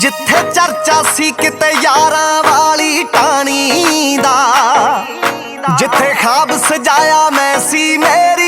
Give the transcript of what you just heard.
जिथे चर्चा सी किते यारां वाली टाणी दा, जिथे ख्वाब सजाया मैं सी मेरी